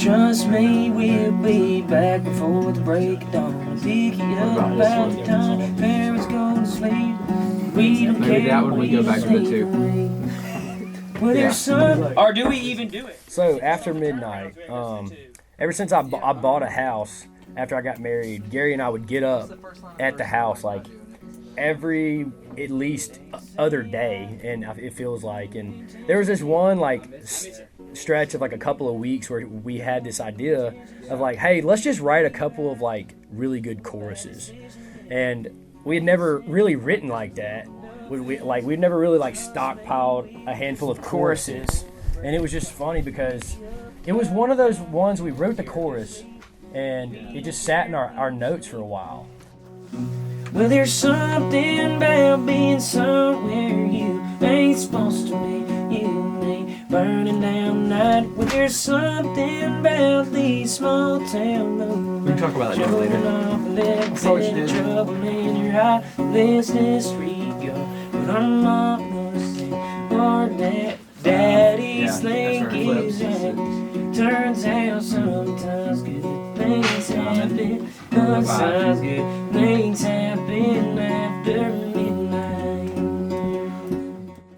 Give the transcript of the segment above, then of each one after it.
Trust me, we'll be back before the break of dawn. Pick you up about the time parents go to sleep. We don't Maybe care that one we go back to the two. Well, there's some, or do we even do it? So after midnight, ever since I bought a house after I got married, Gary and I would get up at the house like every at least other day, and it feels like. And there was this one like stretch of like a couple of weeks where we had this idea of like, hey, let's just write a couple of like really good choruses, and we had never really written like that. We'd never really like stockpiled a handful of choruses, and it was just funny because it was one of those ones we wrote the chorus, and it just sat in our notes for a while. Well, there's something about being somewhere you ain't supposed to be. You ain't burning down night. Well, there's something about these small town roads. We can talk about that later. Probably should do. Trouble in your eye, let's disregard. But I'm not gonna say what that daddy's thinking is right. Turns out sometimes good things happen. Sometimes good things happen after midnight.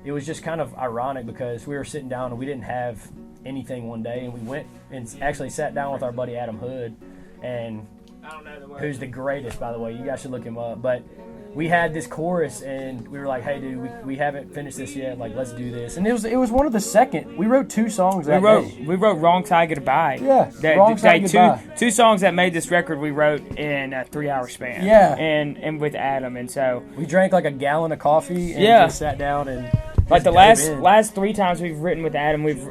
It was just kind of ironic because we were sitting down and we didn't have anything one day, and we went and actually sat down with our buddy Adam Hood, and who's the greatest, by the way. You guys should look him up. But we had this chorus, and we were like, hey, dude, we haven't finished this yet. Like, let's do this. And it was one of the second. We wrote two songs that day. We wrote Wrong Side Goodbye. Yeah, Wrong Side Goodbye. Two songs that made this record we wrote in a 3-hour span. Yeah. And with Adam, and so. We drank like a gallon of coffee and just sat down and like the last 3 times we've written with Adam, we've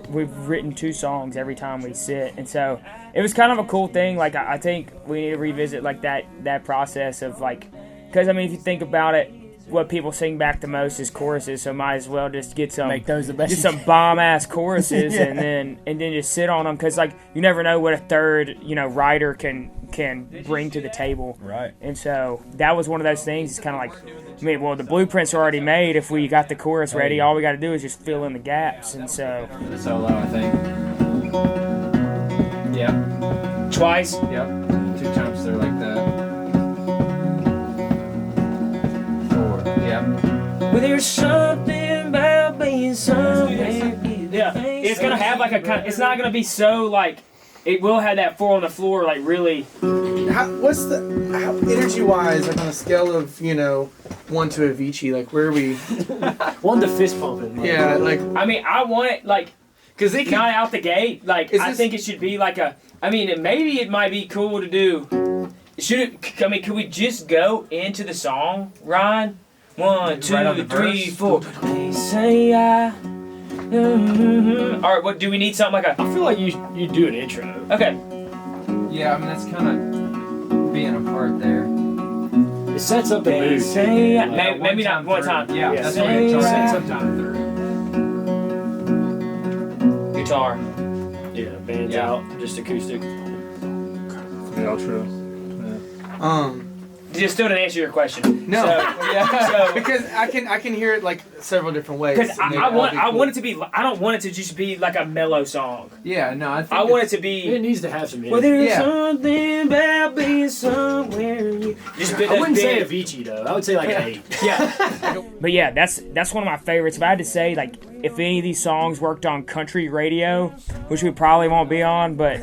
written 2 songs every time we sit, and so it was kind of a cool thing. Like I think we need to revisit like that process of like, because I mean if you think about it, what people sing back the most is choruses, so might as well just get some make those the best. Just some bomb ass choruses and then just sit on them, because like you never know what a third writer can bring to the table. Right. And so that was one of those things. It's kind of like, the blueprints are already made. If we got the chorus ready, all we got to do is just fill in the gaps. And so the solo, I think. Yeah. Twice. Yep. 2 times they're like that. 4. Yeah. Well, there's something about being somewhere. Yeah. It's gonna have like it's not gonna be so like. It will have that 4 on the floor, like really. How energy-wise, like on a scale of 1 to Avicii, like where are we? 1 to fist pumping. Yeah, like. I mean, I want it like. Because they not out the gate. Like I think it should be like a. I mean, maybe it might be cool to do. Could we just go into the song, Ryan? 1, 2, 3, 4. They say I. All right, what do we need? Something like a. I feel like you do an intro. Okay. Yeah, I mean that's kind of being a part there. It sets up the mood. Maybe not one time. Yeah, that's what it sets up time third. Guitar. Yeah, bands out, just acoustic. The outro. Just still didn't answer your question. No. So, because I can hear it like several different ways. Because I want it to be. I don't want it to just be like a mellow song. Yeah, no, I think I want it to be. It needs to have some energy. Well, there's something about being somewhere. I wouldn't say Avicii though. I would say like an 8. Yeah. But yeah, that's one of my favorites. If I had to say, like, if any of these songs worked on country radio, which we probably won't be on, but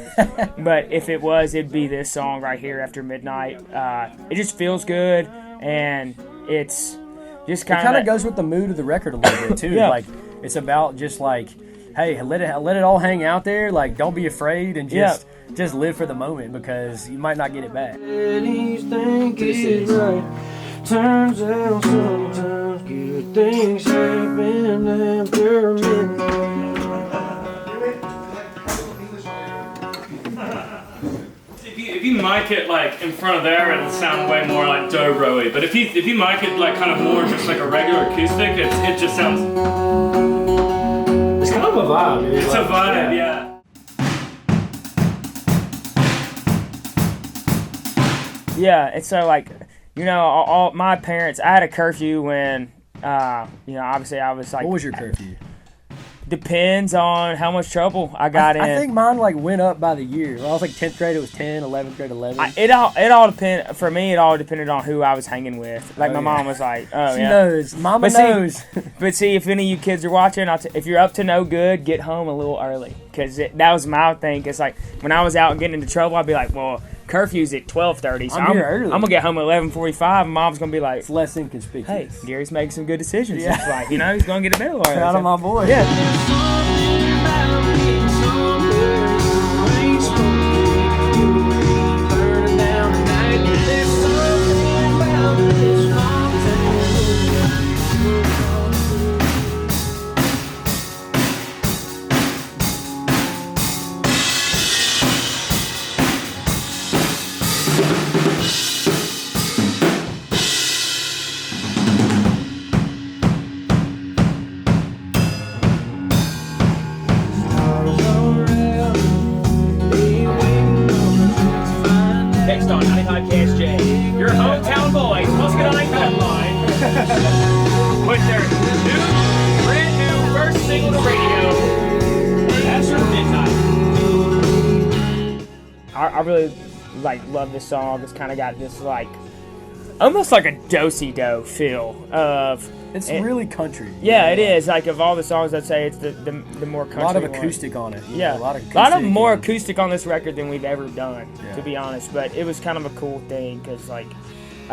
if it was, it'd be this song right here, After Midnight. It just feels good, and it's just kind of goes with the mood of the record a little bit too. Like it's about just like, hey, let it all hang out there. Like, don't be afraid and just live for the moment, because you might not get it back. Turns out sometimes good things happen after midnight. If you mic it like in front of there, it'll sound way more like dobro-y. But if you mic it like kind of more just like a regular acoustic, it just sounds. It's kind of a vibe, dude. It's a vibe, yeah. Yeah, and so like, all my parents. I had a curfew when, obviously I was like. What was your curfew? depends on how much trouble I got in. I think mine like went up by the year. When I was like 10th grade, it was 10, 11th grade, 11. It all depend for me. It all depended on who I was hanging with. Like my mom was like, "Oh she yeah, knows. Mama knows." But see, if any of you kids are watching, if you're up to no good, get home a little early, because that was my thing. It's like when I was out and getting into trouble, I'd be like, "Well, curfew's at 12:30, so I'm gonna get home at 11:45." And Mom's gonna be like, "It's less inconspicuous." Hey, Gary's making some good decisions. Yeah. It's like, he's gonna get a bill. Proud of my boy. Yeah. Next on 95 KSJ, your hometown boys, Muscadine Bloodline, with their brand new first single to radio, After Midnight. I really love this song. It's kind of got this almost like a do-si-do feel of. It's really country. Yeah, it is. Like of all the songs, I'd say it's the more country. A lot of acoustic on it. Yeah, a lot of more acoustic on this record than we've ever done, to be honest. But it was kind of a cool thing because I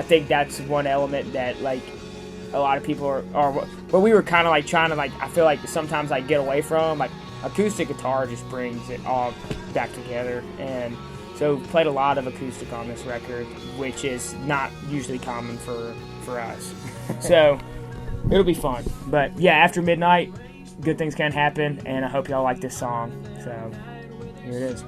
think that's one element that a lot of people are what we were kind of trying to I feel like sometimes get away from acoustic guitar just brings it all back together, and so played a lot of acoustic on this record, which is not usually common for us. So. It'll be fun. But yeah, After Midnight, good things can happen, and I hope y'all like this song. So here it is.